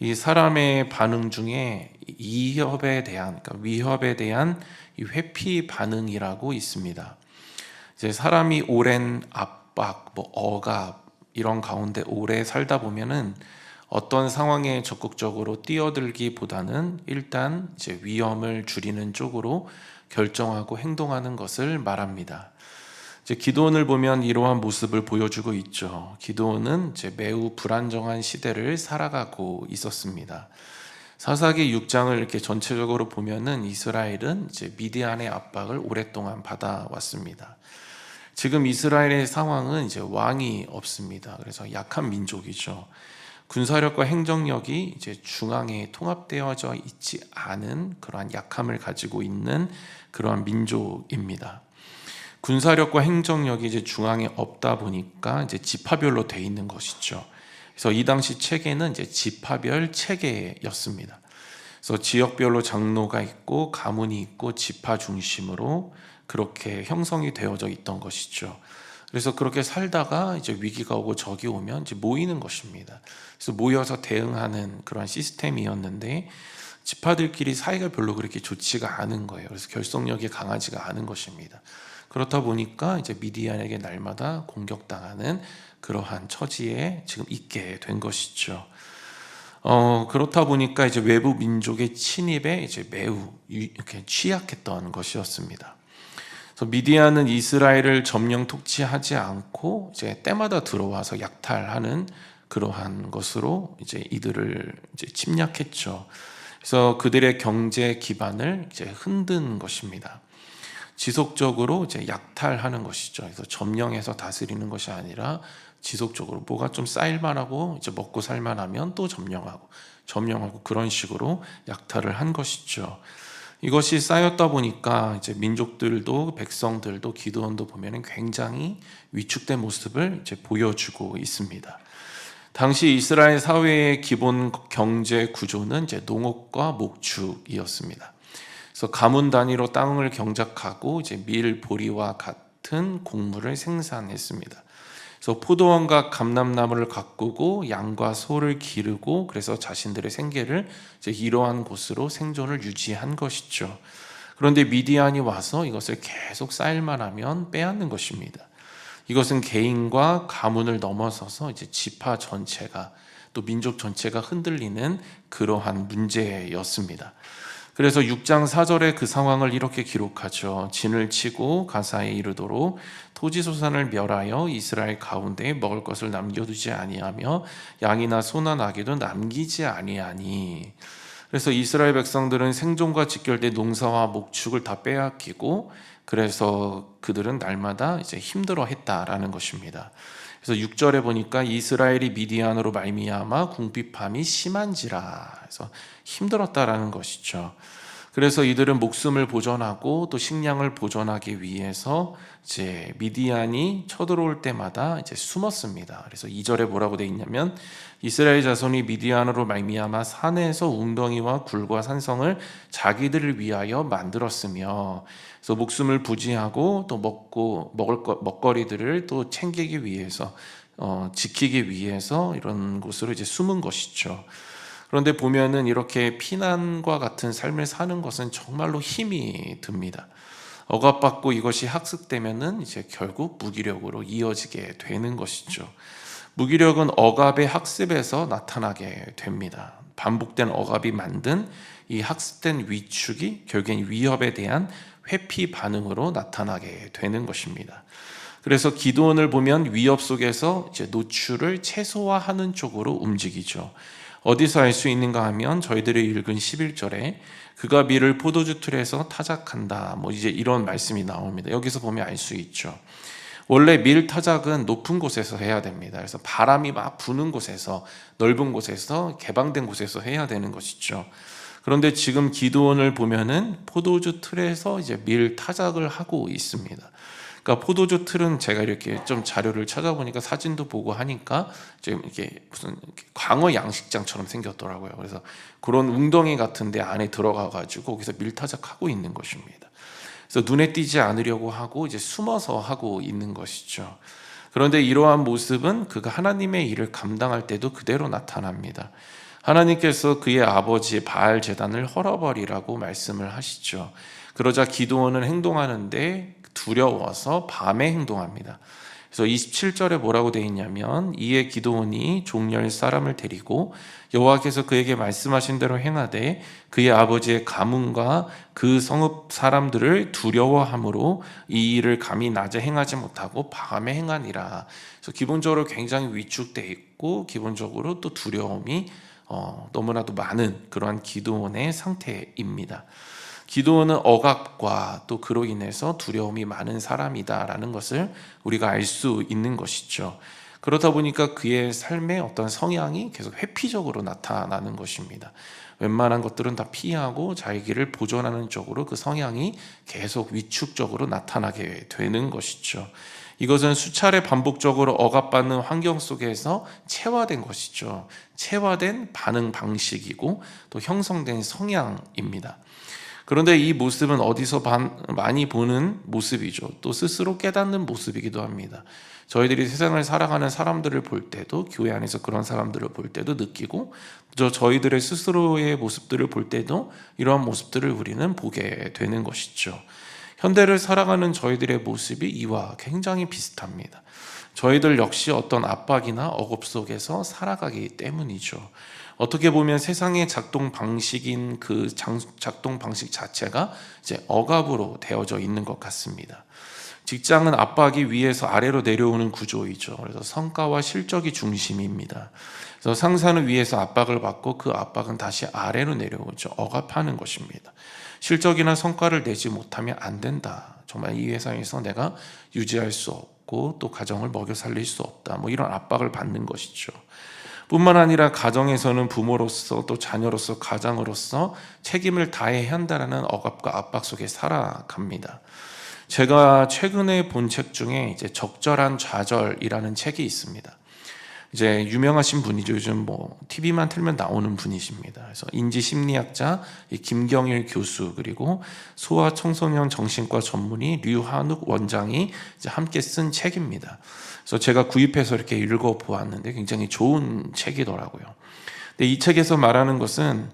이 사람의 반응 중에 그러니까 위협에 대한 이 회피 반응이라고 있습니다. 이제 사람이 오랜 압박, 억압 이런 가운데 오래 살다 보면은 어떤 상황에 적극적으로 뛰어들기보다는 일단 이제 위험을 줄이는 쪽으로 결정하고 행동하는 것을 말합니다. 이제 기드온을 보면 이러한 모습을 보여주고 있죠. 기드온은 이제 매우 불안정한 시대를 살아가고 있었습니다. 사사기 6장을 이렇게 전체적으로 보면은 이스라엘은 이제 미디안의 압박을 오랫동안 받아왔습니다. 지금 이스라엘의 상황은 이제 왕이 없습니다. 그래서 약한 민족이죠. 군사력과 행정력이 이제 중앙에 통합되어져 있지 않은 그러한 약함을 가지고 있는 그러한 민족입니다. 군사력과 행정력이 이제 중앙에 없다 보니까 이제 지파별로 돼 있는 것이죠. 그래서 이 당시 체계는 이제 지파별 체계였습니다. 그래서 지역별로 장로가 있고 가문이 있고 지파 중심으로 그렇게 형성이 되어져 있던 것이죠. 그래서 그렇게 살다가 이제 위기가 오고 적이 오면 이제 모이는 것입니다. 그래서 모여서 대응하는 그런 시스템이었는데 지파들끼리 사이가 별로 그렇게 좋지가 않은 거예요. 그래서 결속력이 강하지가 않은 것입니다. 그렇다 보니까 이제 미디안에게 날마다 공격당하는 그러한 처지에 지금 있게 된 것이죠. 그렇다 보니까 이제 외부 민족의 침입에 이제 매우 이렇게 취약했던 것이었습니다. 그래서 미디안은 이스라엘을 점령 통치하지 않고 이제 때마다 들어와서 약탈하는 그러한 것으로 이제 이들을 이제 침략했죠. 그래서 그들의 경제 기반을 이제 흔든 것입니다. 지속적으로 이제 약탈하는 것이죠. 그래서 점령해서 다스리는 것이 아니라 지속적으로 뭐가 좀 쌓일만하고 이제 먹고 살만하면 또 점령하고 그런 식으로 약탈을 한 것이죠. 이것이 쌓였다 보니까 이제 민족들도 백성들도 기드온도 보면은 굉장히 위축된 모습을 이제 보여주고 있습니다. 당시 이스라엘 사회의 기본 경제 구조는 이제 농업과 목축이었습니다. 그래서 가문 단위로 땅을 경작하고 이제 밀, 보리와 같은 곡물을 생산했습니다. 그래서 포도원과 감람나무를 가꾸고 양과 소를 기르고 그래서 자신들의 생계를 이제 이러한 곳으로 생존을 유지한 것이죠. 그런데 미디안이 와서 이것을 계속 쌓일만 하면 빼앗는 것입니다. 이것은 개인과 가문을 넘어서서 이제 지파 전체가 또 민족 전체가 흔들리는 그러한 문제였습니다. 그래서 6장 4절에 그 상황을 이렇게 기록하죠. 진을 치고 가사에 이르도록 토지소산을 멸하여 이스라엘 가운데에 먹을 것을 남겨두지 아니하며 양이나 소나 나귀도 남기지 아니하니. 그래서 이스라엘 백성들은 생존과 직결된 농사와 목축을 다 빼앗기고 그래서 그들은 날마다 이제 힘들어했다라는 것입니다. 그래서 6절에 보니까 이스라엘이 미디안으로 말미암아 궁핍함이 심한지라. 그래서 힘들었다라는 것이죠. 그래서 이들은 목숨을 보존하고 또 식량을 보존하기 위해서 이제 미디안이 쳐들어올 때마다 이제 숨었습니다. 그래서 2절에 뭐라고 돼 있냐면 이스라엘 자손이 미디안으로 말미암아 산에서 웅덩이와 굴과 산성을 자기들을 위하여 만들었으며 그래서 목숨을 부지하고 또 먹거리들을 또 챙기기 위해서 지키기 위해서 이런 곳으로 이제 숨은 것이죠. 그런데 보면은 이렇게 피난과 같은 삶을 사는 것은 정말로 힘이 듭니다. 억압받고 이것이 학습되면은 이제 결국 무기력으로 이어지게 되는 것이죠. 무기력은 억압의 학습에서 나타나게 됩니다. 반복된 억압이 만든 이 학습된 위축이 결국엔 위협에 대한 회피 반응으로 나타나게 되는 것입니다. 그래서 기드온을 보면 위협 속에서 이제 노출을 최소화하는 쪽으로 움직이죠. 어디서 알 수 있는가 하면 저희들이 읽은 11절에 그가 밀을 포도주 틀에서 타작한다. 이제 이런 말씀이 나옵니다. 여기서 보면 알 수 있죠. 원래 밀 타작은 높은 곳에서 해야 됩니다. 그래서 바람이 막 부는 곳에서 넓은 곳에서 개방된 곳에서 해야 되는 것이죠. 그런데 지금 기드온을 보면은 포도주 틀에서 이제 밀 타작을 하고 있습니다. 그러니까 포도주 틀은 제가 이렇게 좀 자료를 찾아보니까 사진도 보고 하니까 지금 이게 무슨 광어 양식장처럼 생겼더라고요. 그래서 그런 웅덩이 같은데 안에 들어가 가지고 거기서 밀타작하고 있는 것입니다. 그래서 눈에 띄지 않으려고 하고 이제 숨어서 하고 있는 것이죠. 그런데 이러한 모습은 그가 하나님의 일을 감당할 때도 그대로 나타납니다. 하나님께서 그의 아버지 바알 제단을 헐어버리라고 말씀을 하시죠. 그러자 기드온은 행동하는데 두려워서 밤에 행동합니다. 그래서 27절에 뭐라고 되어 있냐면, 이에 기드온이 종려의 사람을 데리고 여호와께서 그에게 말씀하신 대로 행하되 그의 아버지의 가문과 그 성읍 사람들을 두려워함으로 이 일을 감히 낮에 행하지 못하고 밤에 행하니라. 그래서 기본적으로 굉장히 위축되어 있고 기본적으로 또 두려움이 너무나도 많은 그러한 기드온의 상태입니다. 기드온은 억압과 또 그로 인해서 두려움이 많은 사람이다라는 것을 우리가 알 수 있는 것이죠. 그러다 보니까 그의 삶의 어떤 성향이 계속 회피적으로 나타나는 것입니다. 웬만한 것들은 다 피하고 자기를 보존하는 쪽으로 그 성향이 계속 위축적으로 나타나게 되는 것이죠. 이것은 수차례 반복적으로 억압받는 환경 속에서 체화된 것이죠. 체화된 반응 방식이고 또 형성된 성향입니다. 그런데 이 모습은 어디서 많이 보는 모습이죠. 또 스스로 깨닫는 모습이기도 합니다. 저희들이 세상을 살아가는 사람들을 볼 때도, 교회 안에서 그런 사람들을 볼 때도 느끼고, 저희들의 스스로의 모습들을 볼 때도 이러한 모습들을 우리는 보게 되는 것이죠. 현대를 살아가는 저희들의 모습이 이와 굉장히 비슷합니다. 저희들 역시 어떤 압박이나 억압 속에서 살아가기 때문이죠. 어떻게 보면 세상의 작동 방식인 그 작동 방식 자체가 이제 억압으로 되어져 있는 것 같습니다. 직장은 압박이 위에서 아래로 내려오는 구조이죠. 그래서 성과와 실적이 중심입니다. 그래서 상사는 위에서 압박을 받고 그 압박은 다시 아래로 내려오죠. 억압하는 것입니다. 실적이나 성과를 내지 못하면 안 된다. 정말 이 회사에서 내가 유지할 수 없고 또 가정을 먹여 살릴 수 없다. 이런 압박을 받는 것이죠. 뿐만 아니라 가정에서는 부모로서 또 자녀로서 가장으로서 책임을 다해야 한다라는 억압과 압박 속에 살아갑니다. 제가 최근에 본 책 중에 이제 적절한 좌절이라는 책이 있습니다. 이제 유명하신 분이죠. 요즘 TV만 틀면 나오는 분이십니다. 그래서 인지 심리학자 김경일 교수 그리고 소아 청소년 정신과 전문의 류한욱 원장이 이제 함께 쓴 책입니다. 그래서 제가 구입해서 이렇게 읽어보았는데 굉장히 좋은 책이더라고요. 근데 이 책에서 말하는 것은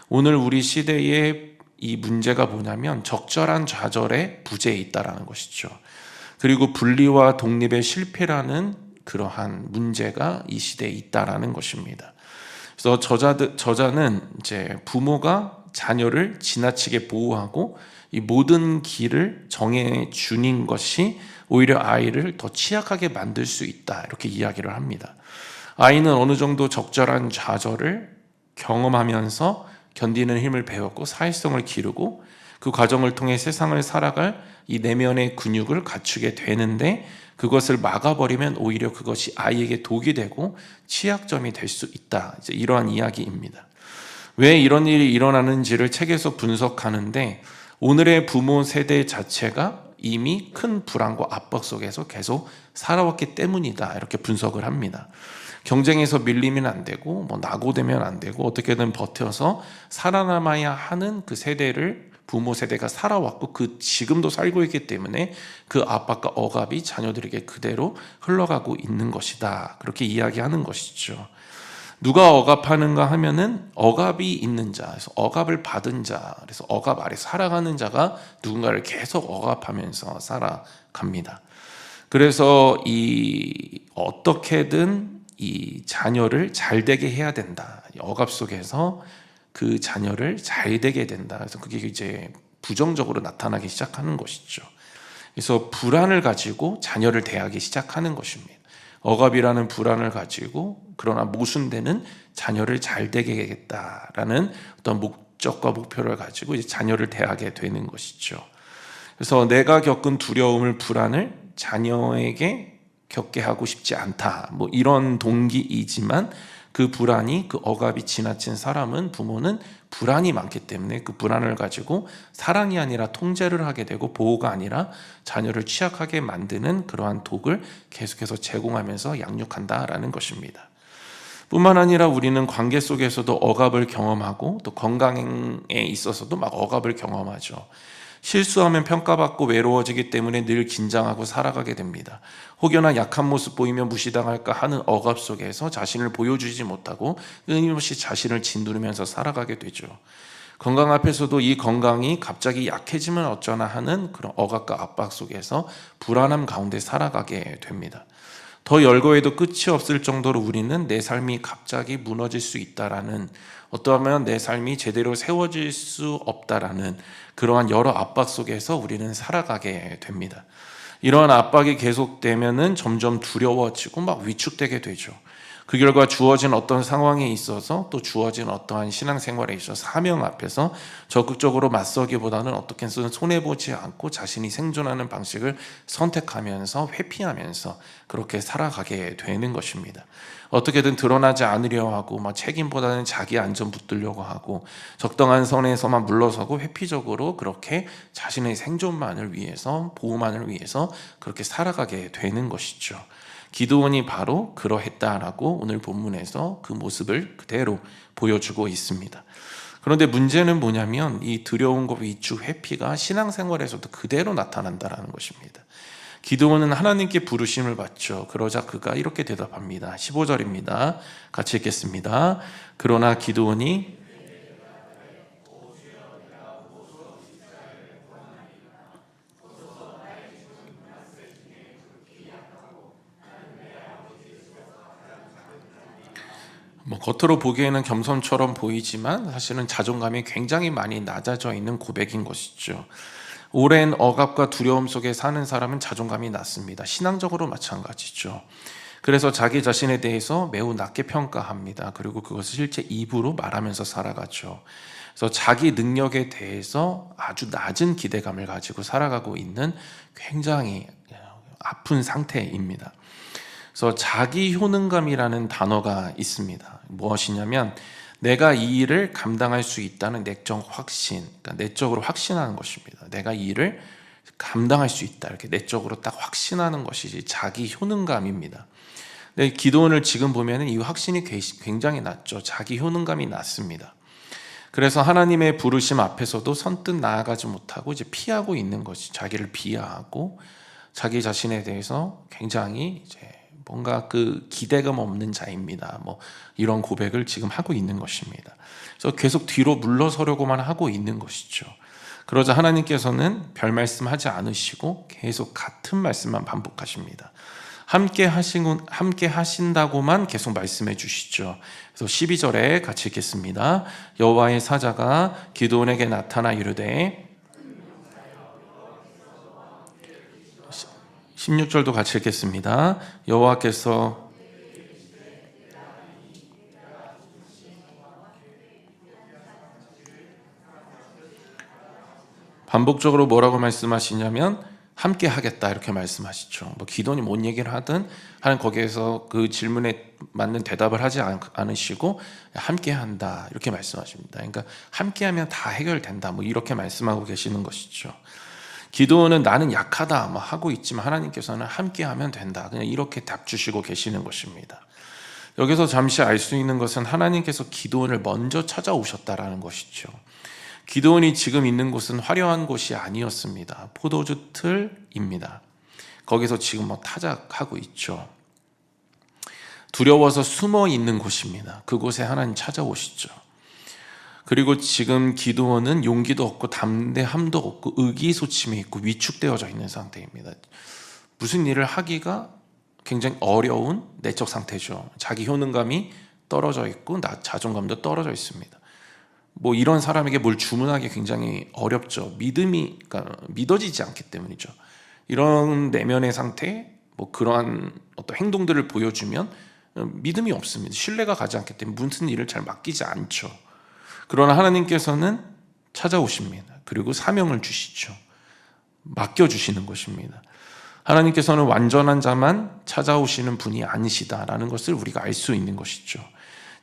오늘 우리 시대의 이 문제가 뭐냐면 적절한 좌절의 부재에 있다라는 것이죠. 그리고 분리와 독립의 실패라는 그러한 문제가 이 시대에 있다라는 것입니다. 그래서 저자는 이제 부모가 자녀를 지나치게 보호하고 이 모든 길을 정해 주는 것이 오히려 아이를 더 취약하게 만들 수 있다 이렇게 이야기를 합니다. 아이는 어느 정도 적절한 좌절을 경험하면서 견디는 힘을 배웠고 사회성을 기르고 그 과정을 통해 세상을 살아갈 이 내면의 근육을 갖추게 되는데 그것을 막아버리면 오히려 그것이 아이에게 독이 되고 취약점이 될 수 있다. 이제 이러한 이야기입니다. 왜 이런 일이 일어나는지를 책에서 분석하는데 오늘의 부모 세대 자체가 이미 큰 불안과 압박 속에서 계속 살아왔기 때문이다. 이렇게 분석을 합니다. 경쟁에서 밀리면 안 되고 낙오되면 안 되고 어떻게든 버텨서 살아남아야 하는 그 세대를 부모 세대가 살아왔고 지금도 살고 있기 때문에 그 압박과 억압이 자녀들에게 그대로 흘러가고 있는 것이다. 그렇게 이야기하는 것이죠. 누가 억압하는가 하면은 억압이 있는 자, 그래서 억압을 받은 자, 그래서 억압 아래 살아가는 자가 누군가를 계속 억압하면서 살아갑니다. 그래서 어떻게든 이 자녀를 잘 되게 해야 된다. 억압 속에서 그 자녀를 잘 되게 된다. 그래서 그게 이제 부정적으로 나타나기 시작하는 것이죠. 그래서 불안을 가지고 자녀를 대하기 시작하는 것입니다. 억압이라는 불안을 가지고 그러나 모순되는 자녀를 잘 되게 하겠다라는 어떤 목적과 목표를 가지고 이제 자녀를 대하게 되는 것이죠. 그래서 내가 겪은 두려움을 불안을 자녀에게 겪게 하고 싶지 않다. 이런 동기이지만 그 불안이 그 억압이 지나친 사람은 부모는 불안이 많기 때문에 그 불안을 가지고 사랑이 아니라 통제를 하게 되고 보호가 아니라 자녀를 취약하게 만드는 그러한 독을 계속해서 제공하면서 양육한다라는 것입니다. 뿐만 아니라 우리는 관계 속에서도 억압을 경험하고 또 건강에 있어서도 막 억압을 경험하죠. 실수하면 평가받고 외로워지기 때문에 늘 긴장하고 살아가게 됩니다. 혹여나 약한 모습 보이면 무시당할까 하는 억압 속에서 자신을 보여주지 못하고 끊임없이 자신을 짓누르면서 살아가게 되죠. 건강 앞에서도 이 건강이 갑자기 약해지면 어쩌나 하는 그런 억압과 압박 속에서 불안함 가운데 살아가게 됩니다. 더 열거해도 끝이 없을 정도로 우리는 내 삶이 갑자기 무너질 수 있다라는, 어떠하면 내 삶이 제대로 세워질 수 없다라는 그러한 여러 압박 속에서 우리는 살아가게 됩니다. 이러한 압박이 계속되면은 점점 두려워지고 막 위축되게 되죠. 그 결과 주어진 어떤 상황에 있어서, 또 주어진 어떠한 신앙생활에 있어서 사명 앞에서 적극적으로 맞서기보다는 어떻게든 손해보지 않고 자신이 생존하는 방식을 선택하면서 회피하면서 그렇게 살아가게 되는 것입니다. 어떻게든 드러나지 않으려 하고 책임보다는 자기 안전 붙들려고 하고 적당한 선에서만 물러서고 회피적으로 그렇게 자신의 생존만을 위해서, 보호만을 위해서 그렇게 살아가게 되는 것이죠. 기드온이 바로 그러했다라고 오늘 본문에서 그 모습을 그대로 보여주고 있습니다. 그런데 문제는 뭐냐면 이 두려운 것, 위축, 회피가 신앙생활에서도 그대로 나타난다는 것입니다. 기드온은 하나님께 부르심을 받죠. 그러자 그가 이렇게 대답합니다. 15절입니다. 같이 읽겠습니다. 그러나 기드온이 겉으로 보기에는 겸손처럼 보이지만 사실은 자존감이 굉장히 많이 낮아져 있는 고백인 것이죠. 오랜 억압과 두려움 속에 사는 사람은 자존감이 낮습니다. 신앙적으로 마찬가지죠. 그래서 자기 자신에 대해서 매우 낮게 평가합니다. 그리고 그것을 실제 입으로 말하면서 살아가죠. 그래서 자기 능력에 대해서 아주 낮은 기대감을 가지고 살아가고 있는 굉장히 아픈 상태입니다. 그래서 자기 효능감이라는 단어가 있습니다. 무엇이냐면 내가 이 일을 감당할 수 있다는 내적 확신, 그러니까 내적으로 확신하는 것입니다. 내가 이 일을 감당할 수 있다, 이렇게 내적으로 딱 확신하는 것이 자기 효능감입니다. 근데 기드온을 지금 보면 이 확신이 굉장히 낮죠. 자기 효능감이 낮습니다. 그래서 하나님의 부르심 앞에서도 선뜻 나아가지 못하고 이제 피하고 있는 것이, 자기를 비하하고 자기 자신에 대해서 굉장히 이제 뭔가 그 기대감 없는 자입니다. 이런 고백을 지금 하고 있는 것입니다. 그래서 계속 뒤로 물러서려고만 하고 있는 것이죠. 그러자 하나님께서는 별 말씀하지 않으시고 계속 같은 말씀만 반복하십니다. 함께 하신다고만 계속 말씀해 주시죠. 그래서 12절에 같이 읽겠습니다. 여호와의 사자가 기드온에게 나타나 이르되, 16절도 같이 읽겠습니다. 여호와께서 반복적으로 뭐라고 말씀하시냐면 함께 하겠다, 이렇게 말씀하시죠. 기드온이 뭔 얘기를 하든 하는 거기에서 그 질문에 맞는 대답을 하지 않으시고 함께 한다, 이렇게 말씀하십니다. 그러니까 함께하면 다 해결된다, 이렇게 말씀하고 계시는 것이죠. 기드온은 나는 약하다 하고 있지만 하나님께서는 함께하면 된다, 그냥 이렇게 답 주시고 계시는 것입니다. 여기서 잠시 알 수 있는 것은 하나님께서 기드온을 먼저 찾아오셨다라는 것이죠. 기드온이 지금 있는 곳은 화려한 곳이 아니었습니다. 포도주 틀입니다. 거기서 지금 타작하고 있죠. 두려워서 숨어 있는 곳입니다. 그곳에 하나님 찾아오시죠. 그리고 지금 기드온은 용기도 없고 담대함도 없고 의기소침해 있고 위축되어져 있는 상태입니다. 무슨 일을 하기가 굉장히 어려운 내적 상태죠. 자기 효능감이 떨어져 있고 자존감도 떨어져 있습니다. 이런 사람에게 뭘 주문하기 굉장히 어렵죠. 그러니까 믿어지지 않기 때문이죠. 이런 내면의 상태, 그러한 어떤 행동들을 보여주면 믿음이 없습니다. 신뢰가 가지 않기 때문에 무슨 일을 잘 맡기지 않죠. 그러나 하나님께서는 찾아오십니다. 그리고 사명을 주시죠. 맡겨주시는 것입니다. 하나님께서는 완전한 자만 찾아오시는 분이 아니시다라는 것을 우리가 알 수 있는 것이죠.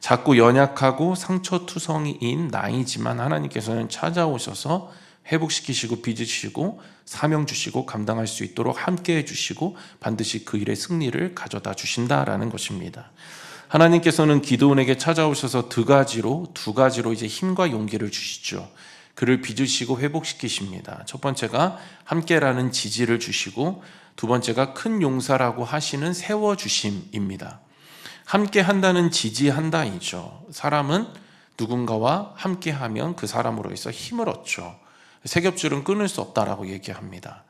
자꾸 연약하고 상처투성이인 나이지만 하나님께서는 찾아오셔서 회복시키시고 빚으시고 사명 주시고 감당할 수 있도록 함께 해주시고 반드시 그 일의 승리를 가져다 주신다라는 것입니다. 하나님께서는 기드온에게 찾아오셔서 두 가지로 이제 힘과 용기를 주시죠. 그를 빚으시고 회복시키십니다. 첫 번째가 함께라는 지지를 주시고, 두 번째가 큰 용사라고 하시는 세워주심입니다. 함께 한다는 지지한다이죠. 사람은 누군가와 함께하면 그 사람으로서 힘을 얻죠. 세겹줄은 끊을 수 없다라고 얘기합니다.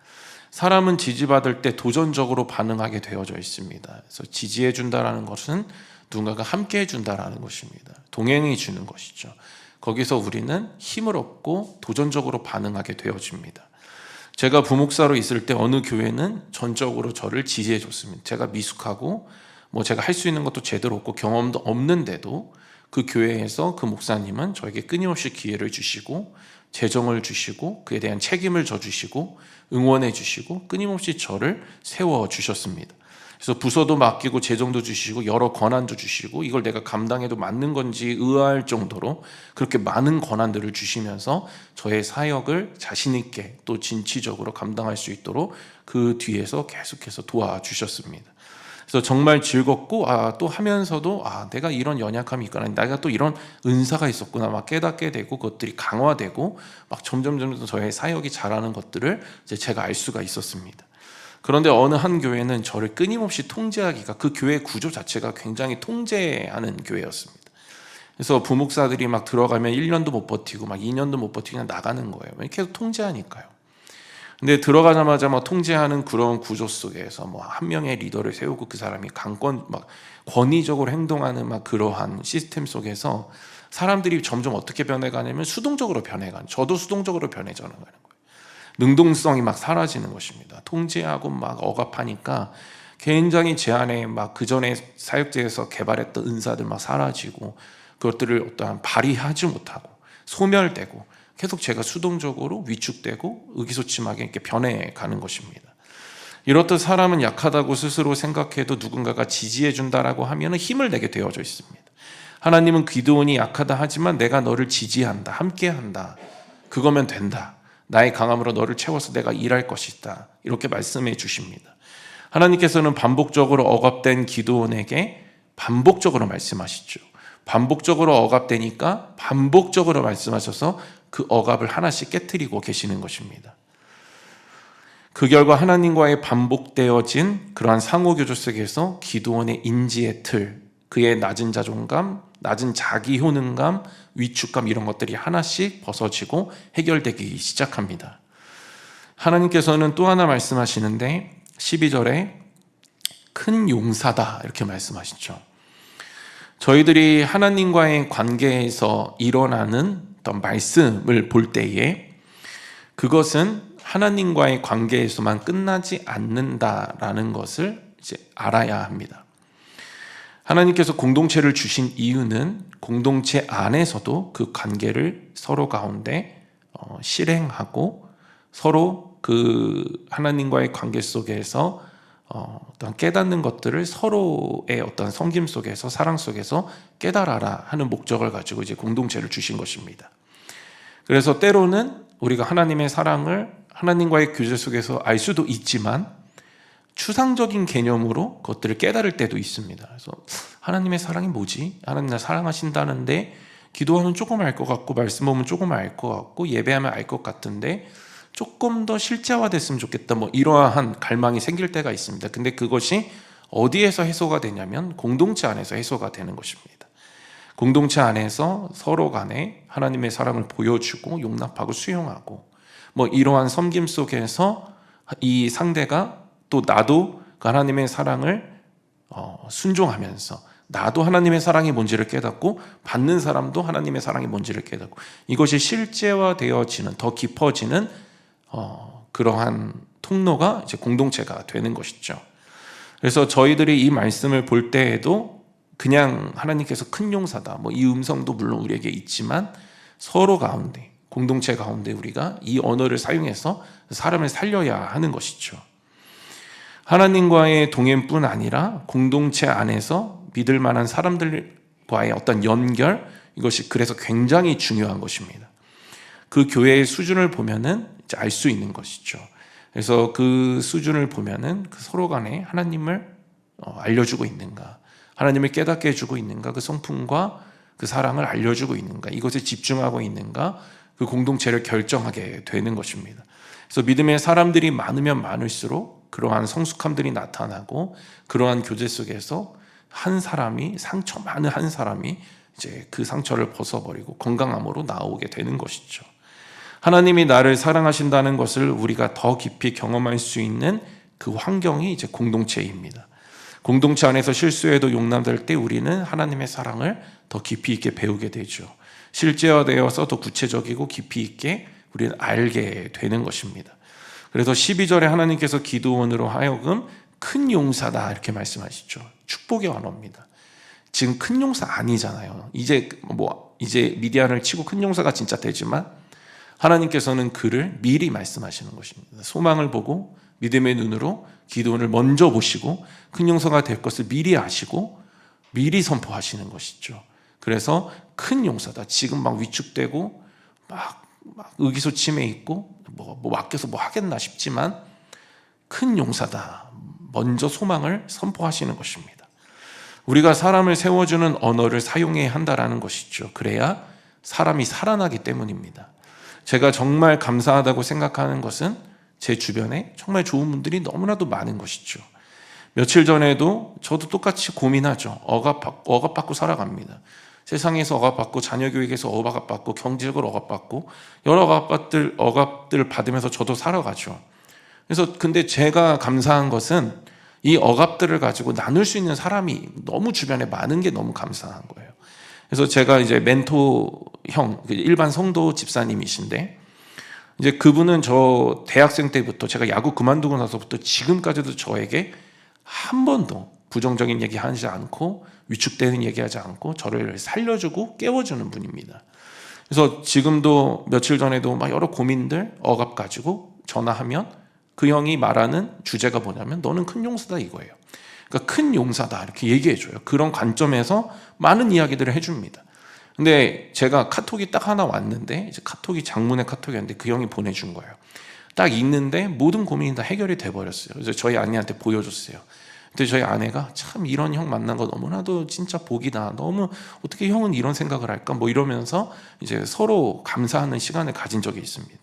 사람은 지지받을 때 도전적으로 반응하게 되어져 있습니다. 그래서 지지해 준다라는 것은 누군가가 함께 해준다라는 것입니다. 동행해 주는 것이죠. 거기서 우리는 힘을 얻고 도전적으로 반응하게 되어집니다. 제가 부목사로 있을 때 어느 교회는 전적으로 저를 지지해 줬습니다. 제가 미숙하고 제가 할 수 있는 것도 제대로 없고 경험도 없는데도 그 교회에서 그 목사님은 저에게 끊임없이 기회를 주시고 재정을 주시고 그에 대한 책임을 져주시고 응원해 주시고 끊임없이 저를 세워주셨습니다. 그래서 부서도 맡기고 재정도 주시고 여러 권한도 주시고 이걸 내가 감당해도 맞는 건지 의아할 정도로 그렇게 많은 권한들을 주시면서 저의 사역을 자신 있게 또 진취적으로 감당할 수 있도록 그 뒤에서 계속해서 도와주셨습니다. 그래서 정말 즐겁고 또 하면서도 내가 이런 연약함이 있구나, 내가 또 이런 은사가 있었구나 막 깨닫게 되고 그것들이 강화되고 막 점점 저의 사역이 자라는 것들을 이제 제가 알 수가 있었습니다. 그런데 어느 한 교회는 저를 끊임없이 통제하기가, 그 교회 구조 자체가 굉장히 통제하는 교회였습니다. 그래서 부목사들이 막 들어가면 1년도 못 버티고 막 2년도 못 버티고 그냥 나가는 거예요. 계속 통제하니까요. 근데 들어가자마자 통제하는 그런 구조 속에서 한 명의 리더를 세우고 그 사람이 권위적으로 행동하는 그러한 시스템 속에서 사람들이 점점 어떻게 변해가냐면 수동적으로 변해가는, 저도 수동적으로 변해져는 거예요. 능동성이 사라지는 것입니다. 통제하고 억압하니까 굉장히 제 안에 그 전에 사역제에서 개발했던 은사들 사라지고 그것들을 어떠한 발휘하지 못하고 소멸되고 계속 제가 수동적으로 위축되고 의기소침하게 이렇게 변해가는 것입니다. 이렇듯 사람은 약하다고 스스로 생각해도 누군가가 지지해 준다라고 하면 힘을 내게 되어져 있습니다. 하나님은 기드온이 약하다 하지만 내가 너를 지지한다, 함께한다, 그거면 된다, 나의 강함으로 너를 채워서 내가 일할 것이다, 이렇게 말씀해 주십니다. 하나님께서는 반복적으로 억압된 기드온에게 반복적으로 말씀하시죠. 반복적으로 억압되니까 반복적으로 말씀하셔서 그 억압을 하나씩 깨트리고 계시는 것입니다. 그 결과 하나님과의 반복되어진 그러한 상호교조 속에서 기드온의 인지의 틀, 그의 낮은 자존감, 낮은 자기 효능감, 위축감, 이런 것들이 하나씩 벗어지고 해결되기 시작합니다. 하나님께서는 또 하나 말씀하시는데 12절에 큰 용사다 이렇게 말씀하시죠. 저희들이 하나님과의 관계에서 일어나는 어떤 말씀을 볼 때에 그것은 하나님과의 관계에서만 끝나지 않는다라는 것을 이제 알아야 합니다. 하나님께서 공동체를 주신 이유는 공동체 안에서도 그 관계를 서로 가운데 실행하고 서로 그 하나님과의 관계 속에서 어떤 깨닫는 것들을 서로의 어떤 섬김 속에서 사랑 속에서 깨달아라 하는 목적을 가지고 이제 공동체를 주신 것입니다. 그래서 때로는 우리가 하나님의 사랑을 하나님과의 교제 속에서 알 수도 있지만 추상적인 개념으로 그것들을 깨달을 때도 있습니다. 그래서 하나님의 사랑이 뭐지? 하나님 날 사랑하신다는데 기도하면 조금 알 것 같고 말씀 보면 조금 알 것 같고 예배하면 알 것 같은데 조금 더 실제화됐으면 좋겠다, 이러한 갈망이 생길 때가 있습니다. 근데 그것이 어디에서 해소가 되냐면 공동체 안에서 해소가 되는 것입니다. 공동체 안에서 서로 간에 하나님의 사랑을 보여주고 용납하고 수용하고 이러한 섬김 속에서 이 상대가 또 나도 하나님의 사랑을 순종하면서 나도 하나님의 사랑이 뭔지를 깨닫고 받는 사람도 하나님의 사랑이 뭔지를 깨닫고 이것이 실제화되어지는, 더 깊어지는 그러한 통로가 이제 공동체가 되는 것이죠. 그래서 저희들이 이 말씀을 볼 때에도 그냥 하나님께서 큰 용사다, 이 음성도 물론 우리에게 있지만 서로 가운데, 공동체 가운데 우리가 이 언어를 사용해서 사람을 살려야 하는 것이죠. 하나님과의 동행뿐 아니라 공동체 안에서 믿을 만한 사람들과의 어떤 연결, 이것이 그래서 굉장히 중요한 것입니다. 그 교회의 수준을 보면은 이제 알 수 있는 것이죠. 그래서 그 수준을 보면은 그 서로 간에 하나님을 알려주고 있는가, 하나님을 깨닫게 해주고 있는가, 그 성품과 그 사랑을 알려주고 있는가, 이것에 집중하고 있는가, 그 공동체를 결정하게 되는 것입니다. 그래서 믿음의 사람들이 많으면 많을수록 그러한 성숙함들이 나타나고 그러한 교제 속에서 한 사람이 상처 많은 한 사람이 이제 그 상처를 벗어버리고 건강함으로 나오게 되는 것이죠. 하나님이 나를 사랑하신다는 것을 우리가 더 깊이 경험할 수 있는 그 환경이 이제 공동체입니다. 공동체 안에서 실수해도 용납될 때 우리는 하나님의 사랑을 더 깊이 있게 배우게 되죠. 실제화되어서 더 구체적이고 깊이 있게 우리는 알게 되는 것입니다. 그래서 12절에 하나님께서 기드온으로 하여금 큰 용사다 이렇게 말씀하시죠. 축복의 언어입니다. 지금 큰 용사 아니잖아요. 이제 미디안을 치고 큰 용사가 진짜 되지만 하나님께서는 그를 미리 말씀하시는 것입니다. 소망을 보고 믿음의 눈으로 기드온을 먼저 보시고 큰 용사가 될 것을 미리 아시고 미리 선포하시는 것이죠. 그래서 큰 용사다. 지금 막 위축되고 막 의기소침해 있고 맡겨서 뭐 하겠나 싶지만 큰 용사다. 먼저 소망을 선포하시는 것입니다. 우리가 사람을 세워주는 언어를 사용해야 한다는 것이죠. 그래야 사람이 살아나기 때문입니다. 제가 정말 감사하다고 생각하는 것은 제 주변에 정말 좋은 분들이 너무나도 많은 것이죠. 며칠 전에도 저도 똑같이 고민하죠. 억압받고 살아갑니다. 세상에서 억압받고 자녀 교육에서 억압받고 경제적으로 억압받고 여러 억압들을 받으면서 저도 살아가죠. 그래서 근데 제가 감사한 것은 이 억압들을 가지고 나눌 수 있는 사람이 너무 주변에 많은 게 너무 감사한 거예요. 그래서 제가 이제 멘토형 일반 성도 집사님이신데 이제 그분은 저 대학생 때부터 제가 야구 그만두고 나서부터 지금까지도 저에게 한 번도 부정적인 얘기 하지 않고 위축되는 얘기하지 않고 저를 살려주고 깨워주는 분입니다. 그래서 지금도 며칠 전에도 막 여러 고민들 억압 가지고 전화하면 그 형이 말하는 주제가 뭐냐면 너는 큰 용사다 이거예요. 그러니까 큰 용사다 이렇게 얘기해줘요. 그런 관점에서 많은 이야기들을 해줍니다. 근데 제가 카톡이 딱 하나 왔는데 이제 카톡이 장문의 카톡이었는데 그 형이 보내준 거예요. 딱 읽는데 모든 고민이 다 해결이 돼버렸어요. 그래서 저희 아내한테 보여줬어요. 근데 저희 아내가 참 이런 형 만난 거 너무나도 진짜 복이다. 너무 어떻게 형은 이런 생각을 할까? 뭐 이러면서 이제 서로 감사하는 시간을 가진 적이 있습니다.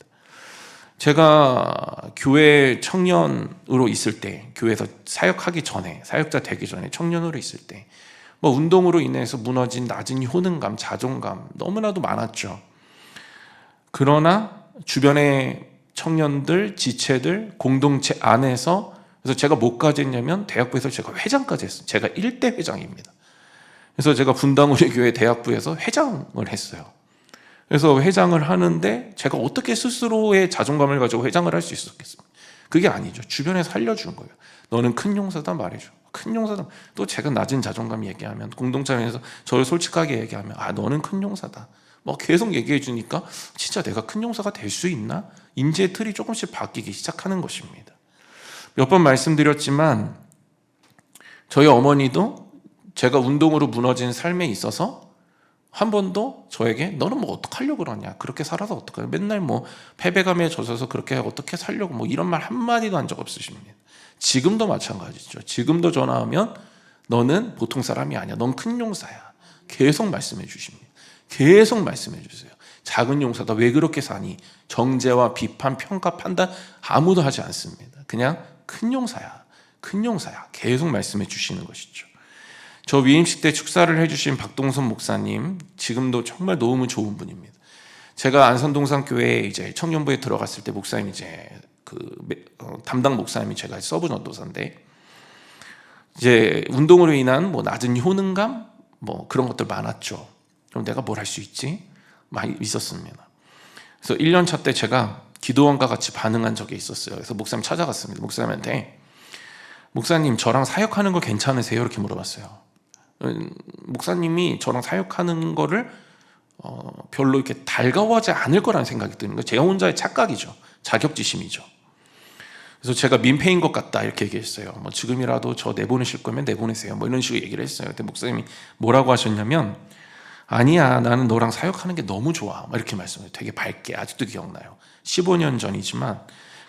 제가 교회 청년으로 있을 때, 교회에서 사역하기 전에, 사역자 되기 전에 청년으로 있을 때, 뭐 운동으로 인해서 무너진 낮은 효능감, 자존감 너무나도 많았죠. 그러나 주변의 청년들, 지체들, 공동체 안에서 그래서 제가 뭐까지 했냐면 대학부에서 제가 회장까지 했어요. 제가 1대 회장입니다. 그래서 제가 분당우리 교회 대학부에서 회장을 했어요. 그래서 회장을 하는데 제가 어떻게 스스로의 자존감을 가지고 회장을 할 수 있었겠습니까? 그게 아니죠. 주변에서 알려준 거예요. 너는 큰 용사다 말해줘. 큰 용사다. 또 제가 낮은 자존감 얘기하면 공동체 안에서 저를 솔직하게 얘기하면 너는 큰 용사다. 뭐 계속 얘기해 주니까 진짜 내가 큰 용사가 될 수 있나? 인지의 틀이 조금씩 바뀌기 시작하는 것입니다. 몇 번 말씀드렸지만 저희 어머니도 제가 운동으로 무너진 삶에 있어서 한 번도 저에게 너는 뭐 어떡하려고 그러냐 그렇게 살아서 어떡하냐 맨날 뭐 패배감에 젖어서 그렇게 어떻게 살려고 뭐 이런 말 한마디도 한 적 없으십니다. 지금도 마찬가지죠. 지금도 전화하면 너는 보통 사람이 아니야. 넌 큰 용사야. 계속 말씀해 주십니다. 계속 말씀해 주세요. 작은 용사다. 왜 그렇게 사니? 정죄와 비판, 평가, 판단 아무도 하지 않습니다. 그냥 큰 용사야. 큰 용사야. 계속 말씀해 주시는 것이죠. 저 위임식 때 축사를 해주신 박동선 목사님 지금도 정말 너무 좋은 분입니다. 제가 안산동산교회에 이제 청년부에 들어갔을 때 목사님 이제 담당 목사님이 제가 서브 전도사인데 이제 운동으로 인한 뭐 낮은 효능감 뭐 그런 것들 많았죠. 그럼 내가 뭘 할 수 있지? 많이 있었습니다. 그래서 1년 차 때 제가 기도원과 같이 반응한 적이 있었어요. 그래서 목사님 찾아갔습니다. 목사님한테 목사님 저랑 사역하는 거 괜찮으세요? 이렇게 물어봤어요. 목사님이 저랑 사역하는 거를 별로 이렇게 달가워하지 않을 거라는 생각이 드는 거예요. 제가 혼자의 착각이죠. 자격지심이죠. 그래서 제가 민폐인 것 같다 이렇게 얘기했어요. 뭐 지금이라도 저 내보내실 거면 내보내세요. 뭐 이런 식으로 얘기를 했어요. 근데 목사님이 뭐라고 하셨냐면 아니야 나는 너랑 사역하는 게 너무 좋아. 막 이렇게 말씀해요. 되게 밝게 아직도 기억나요. 15년 전이지만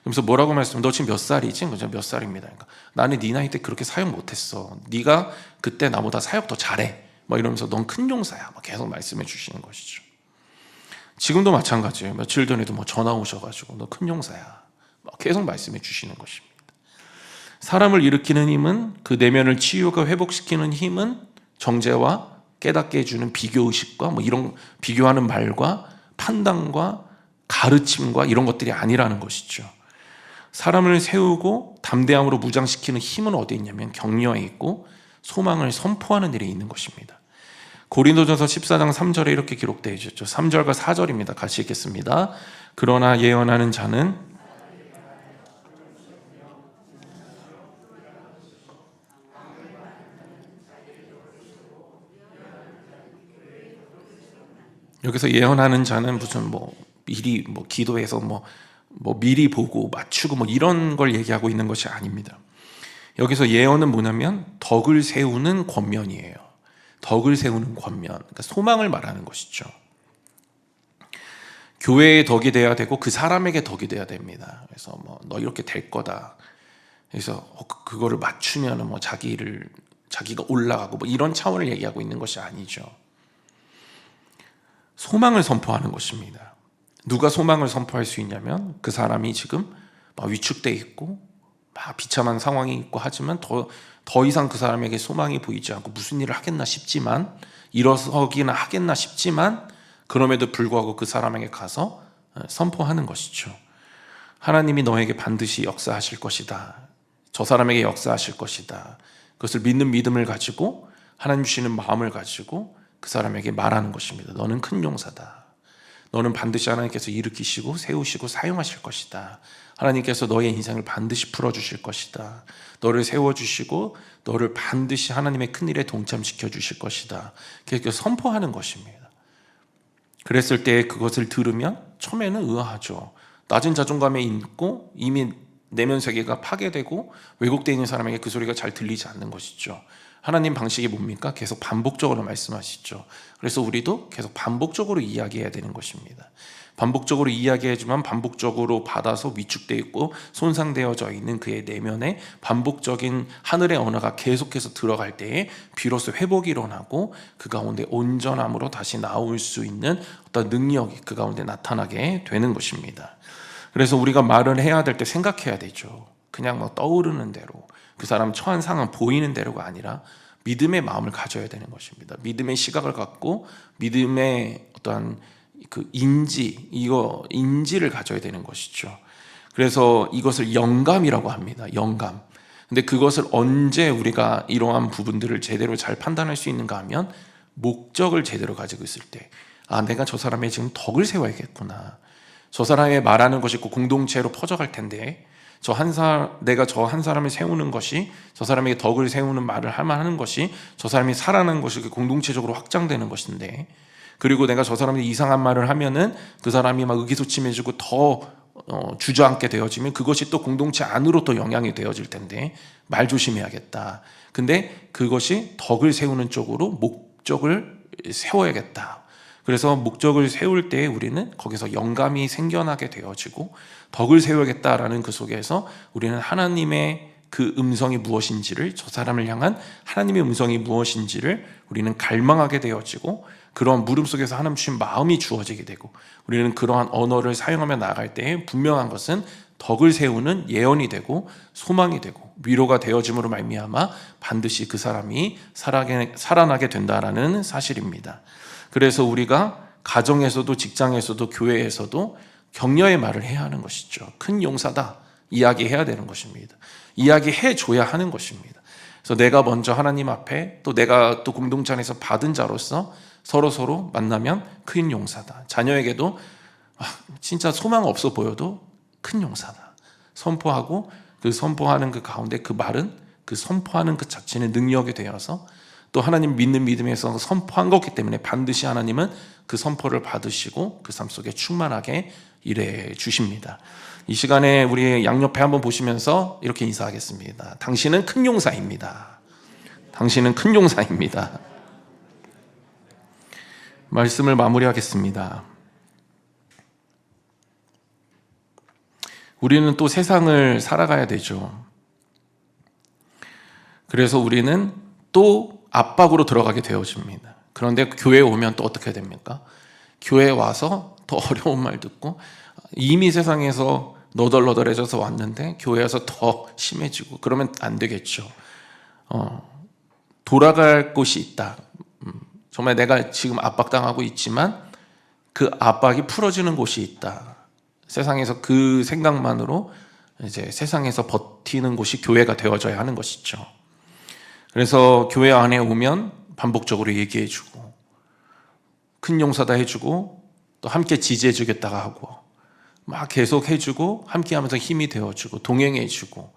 그래서 뭐라고 말씀해? 너 지금 몇 살이지? 그죠? 몇 살입니다. 그러니까 나는 네 나이 때 그렇게 사역 못했어. 네가 그때 나보다 사역 더 잘해. 뭐 이러면서 넌 큰 용사야. 막 계속 말씀해 주시는 것이죠. 지금도 마찬가지예요. 며칠 전에도 뭐 전화 오셔가지고 너 큰 용사야, 계속 말씀해 주시는 것입니다. 사람을 일으키는 힘은, 그 내면을 치유가 회복시키는 힘은 정죄와 깨닫게 해주는 비교의식과 뭐 이런 비교하는 말과 판단과 가르침과 이런 것들이 아니라는 것이죠. 사람을 세우고 담대함으로 무장시키는 힘은 어디에 있냐면 격려에 있고 소망을 선포하는 일에 있는 것입니다. 고린도전서 14장 3절에 이렇게 기록되어 있죠. 3절과 4절입니다. 같이 읽겠습니다. 그러나 예언하는 자는 여기서 예언하는 자는 무슨 미리 기도해서 미리 보고 맞추고 이런 걸 얘기하고 있는 것이 아닙니다. 여기서 예언은 뭐냐면 덕을 세우는 권면이에요. 덕을 세우는 권면, 그러니까 소망을 말하는 것이죠. 교회의 덕이 돼야 되고 그 사람에게 덕이 돼야 됩니다. 그래서 너 이렇게 될 거다. 그래서 그거를 맞추면 자기가 올라가고 이런 차원을 얘기하고 있는 것이 아니죠. 소망을 선포하는 것입니다. 누가 소망을 선포할 수 있냐면 그 사람이 지금 위축돼 있고 비참한 상황이 있고 하지만 더 이상 그 사람에게 소망이 보이지 않고 무슨 일을 하겠나 싶지만, 일어서기나 하겠나 싶지만 그럼에도 불구하고 그 사람에게 가서 선포하는 것이죠. 하나님이 너에게 반드시 역사하실 것이다. 저 사람에게 역사하실 것이다. 그것을 믿는 믿음을 가지고 하나님 주시는 마음을 가지고 그 사람에게 말하는 것입니다. 너는 큰 용사다. 너는 반드시 하나님께서 일으키시고 세우시고 사용하실 것이다. 하나님께서 너의 인생을 반드시 풀어주실 것이다. 너를 세워주시고 너를 반드시 하나님의 큰일에 동참시켜 주실 것이다. 그렇게 선포하는 것입니다. 그랬을 때 그것을 들으면 처음에는 의아하죠. 낮은 자존감에 있고 이미 내면 세계가 파괴되고 왜곡되어 있는 사람에게 그 소리가 잘 들리지 않는 것이죠. 하나님 방식이 뭡니까? 계속 반복적으로 말씀하시죠. 그래서 우리도 계속 반복적으로 이야기해야 되는 것입니다. 반복적으로 이야기하지만 반복적으로 받아서 위축되어 있고 손상되어져 있는 그의 내면에 반복적인 하늘의 언어가 계속해서 들어갈 때에 비로소 회복이 일어나고 그 가운데 온전함으로 다시 나올 수 있는 어떤 능력이 그 가운데 나타나게 되는 것입니다. 그래서 우리가 말을 해야 될 때 생각해야 되죠. 그냥 떠오르는 대로, 그 사람 처한 상황 보이는 대로가 아니라 믿음의 마음을 가져야 되는 것입니다. 믿음의 시각을 갖고 믿음의 어떠한 그 인지를 가져야 되는 것이죠. 그래서 이것을 영감이라고 합니다. 영감. 근데 그것을 언제 우리가 이러한 부분들을 제대로 잘 판단할 수 있는가 하면 목적을 제대로 가지고 있을 때, 내가 저 사람의 지금 덕을 세워야겠구나. 저 사람이 말하는 것이 공동체로 퍼져갈 텐데 내가 저 한 사람을 세우는 것이, 저 사람에게 덕을 세우는 말을 하는 것이 저 사람이 살아나는 것이 공동체적으로 확장되는 것인데, 그리고 내가 저 사람이 이상한 말을 하면은 그 사람이 의기소침해지고 더 주저앉게 되어지면 그것이 또 공동체 안으로 또 영향이 되어질 텐데 말 조심해야겠다. 근데 그것이 덕을 세우는 쪽으로 목적을 세워야겠다. 그래서 목적을 세울 때 우리는 거기서 영감이 생겨나게 되어지고 덕을 세우겠다라는 그 속에서 우리는 하나님의 그 음성이 무엇인지를, 저 사람을 향한 하나님의 음성이 무엇인지를 우리는 갈망하게 되어지고, 그러한 물음 속에서 하나님 주신 마음이 주어지게 되고, 우리는 그러한 언어를 사용하며 나아갈 때 분명한 것은 덕을 세우는 예언이 되고 소망이 되고 위로가 되어짐으로 말미암아 반드시 그 사람이 살아나게 된다라는 사실입니다. 그래서 우리가 가정에서도 직장에서도 교회에서도 격려의 말을 해야 하는 것이죠. 큰 용사다 이야기해야 되는 것입니다. 이야기해 줘야 하는 것입니다. 그래서 내가 먼저 하나님 앞에, 또 내가 또 공동체 안에서 받은 자로서 서로 만나면 큰 용사다. 자녀에게도 진짜 소망 없어 보여도 큰 용사다 선포하고, 그 선포하는 그 가운데 그 말은, 그 선포하는 그 자체는 능력이 되어서 또 하나님 믿는 믿음에서 선포한 거기 때문에 반드시 하나님은 그 선포를 받으시고 그 삶 속에 충만하게 일해 주십니다. 이 시간에 우리 양옆에 한번 보시면서 이렇게 인사하겠습니다. 당신은 큰 용사입니다. 당신은 큰 용사입니다. 말씀을 마무리하겠습니다. 우리는 또 세상을 살아가야 되죠. 그래서 우리는 또 압박으로 들어가게 되어집니다. 그런데 교회에 오면 또 어떻게 됩니까? 교회에 와서 더 어려운 말 듣고 이미 세상에서 너덜너덜해져서 왔는데 교회 와서 더 심해지고 그러면 안 되겠죠. 돌아갈 곳이 있다. 정말 내가 지금 압박당하고 있지만 그 압박이 풀어지는 곳이 있다. 세상에서 그 생각만으로 이제 세상에서 버티는 곳이 교회가 되어져야 하는 것이죠. 그래서 교회 안에 오면 반복적으로 얘기해주고 큰 용서다 해주고 또 함께 지지해주겠다가 하고 막 계속 해주고 함께하면서 힘이 되어주고 동행해주고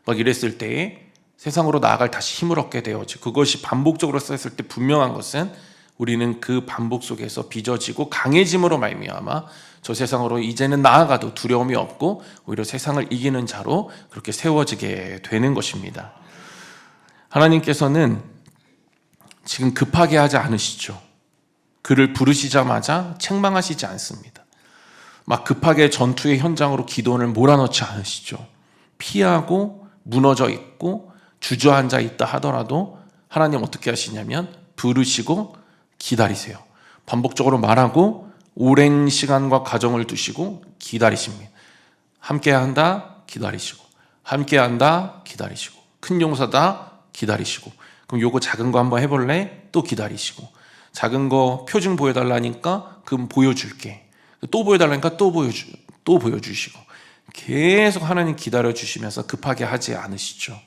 막 이랬을 때에 세상으로 나아갈 다시 힘을 얻게 되어지고 그것이 반복적으로 쌓였을 때 분명한 것은 우리는 그 반복 속에서 빚어지고 강해짐으로 말미암아 저 세상으로 이제는 나아가도 두려움이 없고 오히려 세상을 이기는 자로 그렇게 세워지게 되는 것입니다. 하나님께서는 지금 급하게 하지 않으시죠. 그를 부르시자마자 책망하시지 않습니다. 막 급하게 전투의 현장으로 기도원을 몰아넣지 않으시죠. 피하고 무너져 있고 주저앉아 있다 하더라도 하나님 어떻게 하시냐면 부르시고 기다리세요. 반복적으로 말하고 오랜 시간과 과정을 두시고 기다리십니다. 함께 한다 기다리시고 함께 한다 기다리시고 큰 용서다 기다리시고 그럼 요거 작은 거 한번 해볼래? 또 기다리시고 작은 거 표징 보여달라니까 그럼 보여줄게. 또 보여달라니까 또 보여주시고 계속 하나님 기다려주시면서 급하게 하지 않으시죠.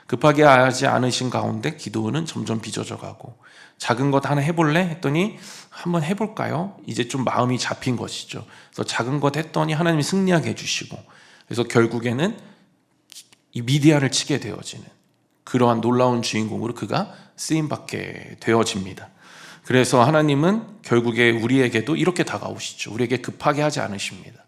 급하게 하지 않으신 가운데 기도는 점점 빚어져 가고 작은 것 하나 해볼래? 했더니 한번 해볼까요? 이제 좀 마음이 잡힌 것이죠. 그래서 작은 것 했더니 하나님이 승리하게 해주시고 그래서 결국에는 이 미디아를 치게 되어지는 그러한 놀라운 주인공으로 그가 쓰임받게 되어집니다. 그래서 하나님은 결국에 우리에게도 이렇게 다가오시죠. 우리에게 급하게 하지 않으십니다.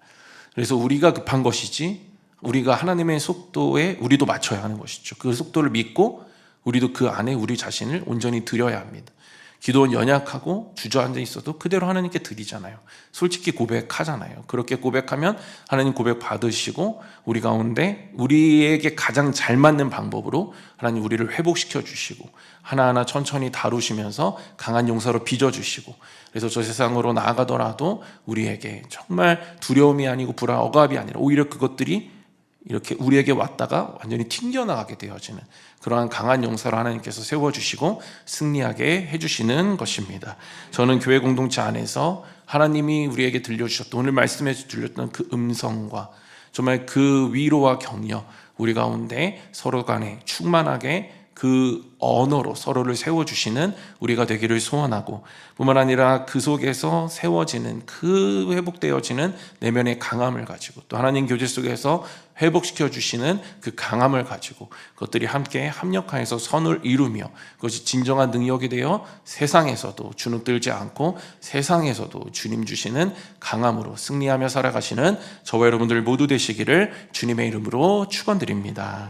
그래서 우리가 급한 것이지 우리가 하나님의 속도에 우리도 맞춰야 하는 것이죠. 그 속도를 믿고 우리도 그 안에 우리 자신을 온전히 드려야 합니다. 기도는 연약하고 주저앉아 있어도 그대로 하나님께 드리잖아요. 솔직히 고백하잖아요. 그렇게 고백하면 하나님 고백 받으시고 우리 가운데 우리에게 가장 잘 맞는 방법으로 하나님 우리를 회복시켜 주시고 하나하나 천천히 다루시면서 강한 용서로 빚어주시고 그래서 저 세상으로 나아가더라도 우리에게 정말 두려움이 아니고 불안, 억압이 아니라 오히려 그것들이 이렇게 우리에게 왔다가 완전히 튕겨나가게 되어지는 그러한 강한 용서를 하나님께서 세워주시고 승리하게 해주시는 것입니다. 저는 교회 공동체 안에서 하나님이 우리에게 들려주셨던 오늘 말씀에 들렸던 그 음성과 정말 그 위로와 격려 우리 가운데 서로 간에 충만하게 그 언어로 서로를 세워주시는 우리가 되기를 소원하고 뿐만 아니라 그 속에서 세워지는 그 회복되어지는 내면의 강함을 가지고 또 하나님 교제 속에서 회복시켜 주시는 그 강함을 가지고 그것들이 함께 합력하여서 선을 이루며 그것이 진정한 능력이 되어 세상에서도 주눅들지 않고 세상에서도 주님 주시는 강함으로 승리하며 살아가시는 저와 여러분들 모두 되시기를 주님의 이름으로 축원드립니다.